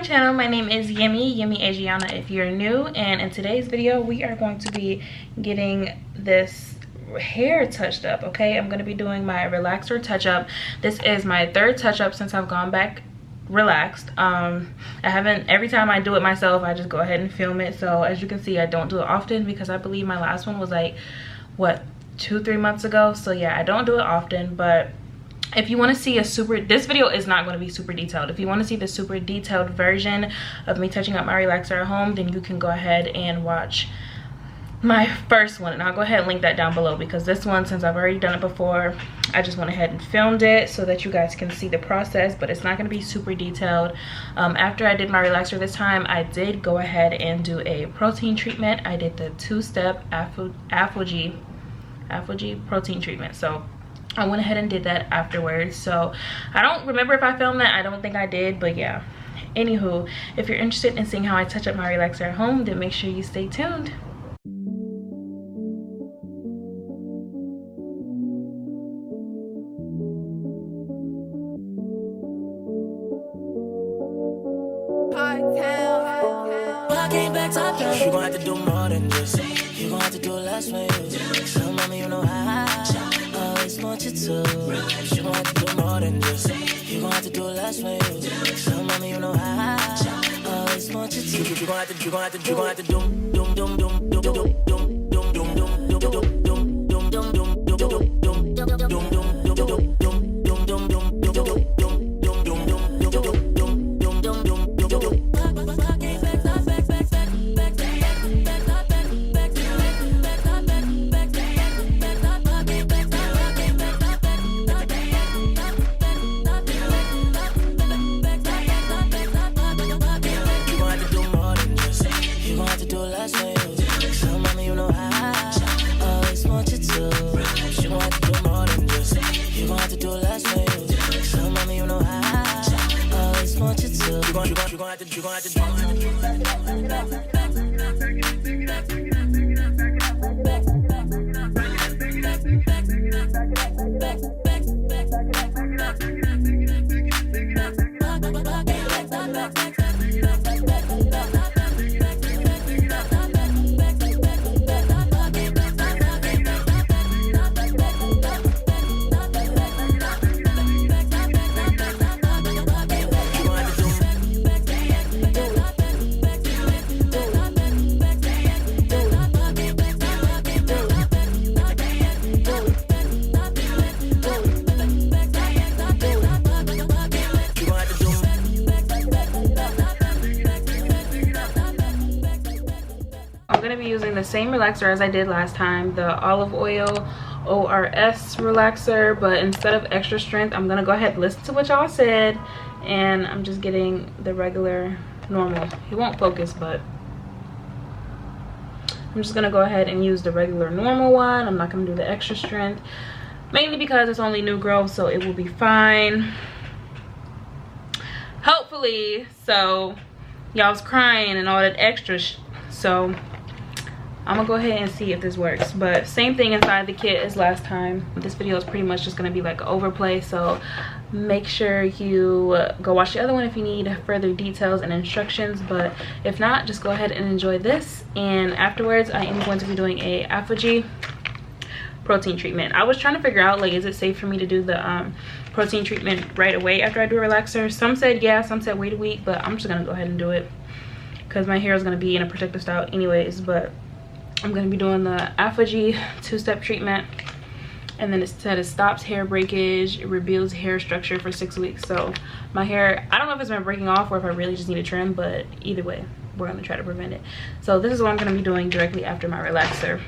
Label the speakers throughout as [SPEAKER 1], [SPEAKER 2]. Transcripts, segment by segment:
[SPEAKER 1] channel. My name is Yemi Adriana if you're new, and in today's video we are going to be getting this hair touched up. Okay, I'm going to be doing my relaxer touch up. This is my third touch up since I've gone back relaxed. I haven't, every time I do it myself I just go ahead and film it, so as you can see I don't do it often because I believe my last one was like what, 2-3 months ago. So yeah, I don't do it often. But if you want to see a super, this video is not going to be super detailed. If you want to see the super detailed version of me touching up my relaxer at home, then you can go ahead and watch my first one, and I'll go ahead and link that down below, because this one, since I've already done it before, I just went ahead and filmed it so that you guys can see the process, but it's not going to be super detailed. After I did my relaxer this time, I did go ahead and do a protein treatment. I did the 2-step ApHogee protein treatment, so I went ahead and did that afterwards. So I don't remember if I filmed that. I don't think I did, but yeah. Anywho, if you're interested in seeing how I touch up my relaxer at home, then make sure you stay tuned.
[SPEAKER 2] You gon' have to do more than this. You gon' have to do less for you. So mommy, you know how I always want you to. You gon' have to do more than this. You gon' have to do less for you. So mommy, you know how I always want you to. You gon' have to do
[SPEAKER 1] using the same relaxer as I did last time, the olive oil ORS relaxer, but instead of extra strength, I'm gonna go ahead and listen to what y'all said, and I'm just getting the regular normal. It won't focus, but I'm just gonna go ahead and use the regular normal one. I'm not gonna do the extra strength, mainly because it's only new growth, so it will be fine, hopefully. So y'all's crying and all that extra so I'm gonna go ahead and see if this works. But same thing inside the kit as last time. This video is pretty much just gonna be like an overplay, so make sure you go watch the other one if you need further details and instructions. But if not, just go ahead and enjoy this, and afterwards I am going to be doing a ApHogee protein treatment. I was trying to figure out, like, is it safe for me to do the protein treatment right away after I do a relaxer? Some said yeah, some said wait a week, but I'm just gonna go ahead and do it because my hair is gonna be in a protective style anyways. But I'm going to be doing the ApHogee 2-step treatment, and then it said it stops hair breakage, it rebuilds hair structure for 6 weeks. So my hair, I don't know if it's been breaking off or if I really just need a trim, but either way we're going to try to prevent it. So this is what I'm going to be doing directly after my relaxer.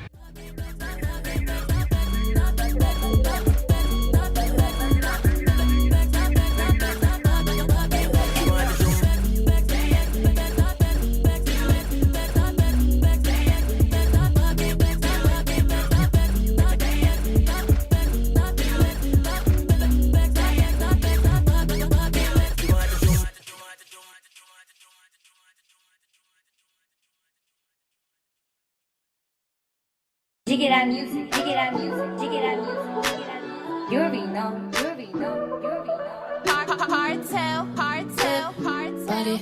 [SPEAKER 3] Jiggy that music, jiggy that music, jiggy that music, jiggy that music. You already know, you already know, you already know. Hardtail, hardtail, hardtail.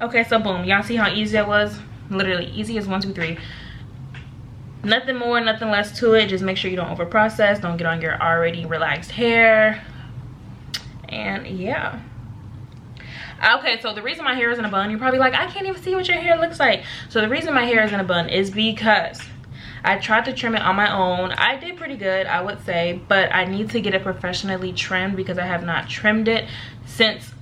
[SPEAKER 1] Okay, so boom, y'all see how easy that was? Literally easy as 1 2 3. Nothing more, nothing less to it. Just make sure you don't over process, don't get on your already relaxed hair. And yeah. Okay, so the reason my hair is in a bun, you're probably like, I can't even see what your hair looks like. So the reason my hair is in a bun is because I tried to trim it on my own. I did pretty good, I would say, but I need to get it professionally trimmed because I have not trimmed it since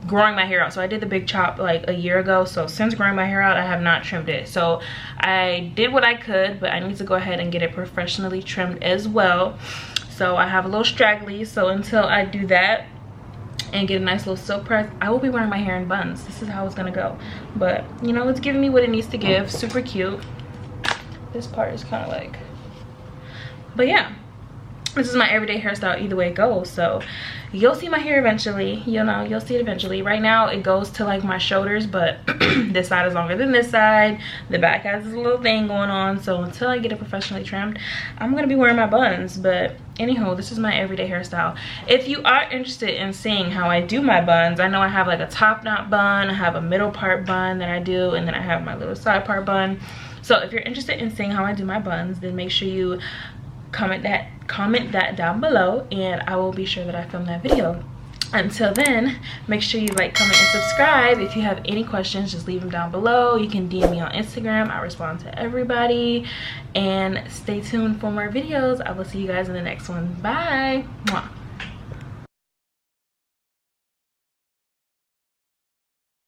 [SPEAKER 1] growing my hair out. So I did the big chop like a year ago. So since growing my hair out, I have not trimmed it. So I did what I could, but I need to go ahead and get it professionally trimmed as well. So I have a little straggly. So until I do that and get a nice little silk press, I will be wearing my hair in buns. This is how it's gonna go. But you know, it's giving me what it needs to give. Super cute. This part is kind of like, but yeah, this is my everyday hairstyle either way it goes. So you'll see my hair eventually, you know, you'll see it eventually. Right now it goes to like my shoulders, but this side is longer than this side. The back has this little thing going on. So until I get it professionally trimmed, I'm gonna be wearing my buns. But anyhow, this is my everyday hairstyle. If you are interested in seeing how I do my buns, I know I have like a top knot bun, I have a middle part bun that I do, and then I have my little side part bun. So if you're interested in seeing how I do my buns, then make sure you comment that down below, and I will be sure that I film that video. Until then, make sure you like, comment, and subscribe. If you have any questions, just leave them down below. You can DM me on Instagram. I respond to everybody. And stay tuned for more videos. I will see you guys in the next one. Bye. Mwah.